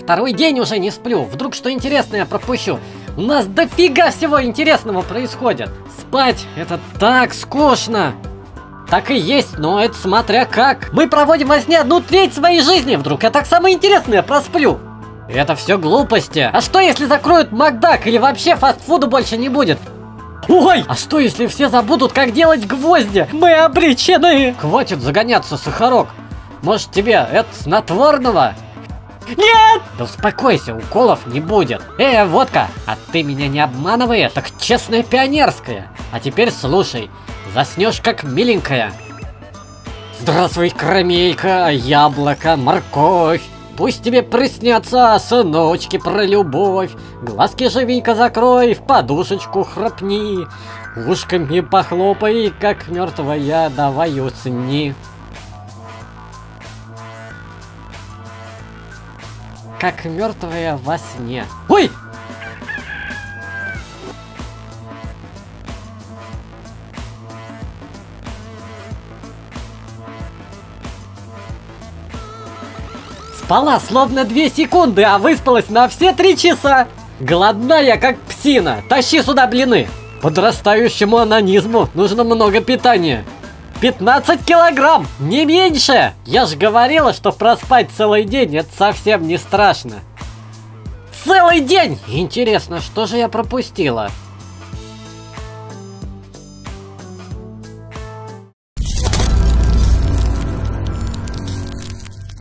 Второй день уже не сплю. Вдруг что интересное я пропущу. У нас дофига всего интересного происходит. Спать это так скучно. Так и есть, но это смотря как. Мы проводим во сне 1/3 своей жизни. Вдруг я так самое интересное просплю. Это все глупости. А что если закроют Макдак или вообще фастфуда больше не будет? Ой! А что если все забудут, как делать гвозди? Мы обречены! Хватит загоняться, Сахарок. Может тебе это снотворного? Нет! Да успокойся, уколов не будет. Водка, а ты меня не обманываешь? Так честная пионерская. А теперь слушай, заснешь как миленькая. Здравствуй, карамелька, яблоко, морковь. Пусть тебе приснятся сыночки про любовь. Глазки живенько закрой, в подушечку храпни. Ушками похлопай, как мертвая, давай усни. Как мертвая во сне. Ой! Спала словно 2 секунды, а выспалась на все 3 часа. Голодная, как псина. Тащи сюда блины. Подрастающему анонизму нужно много питания. 15 килограмм, не меньше! Я же говорила, что проспать целый день это совсем не страшно. Целый день! Интересно, что же я пропустила?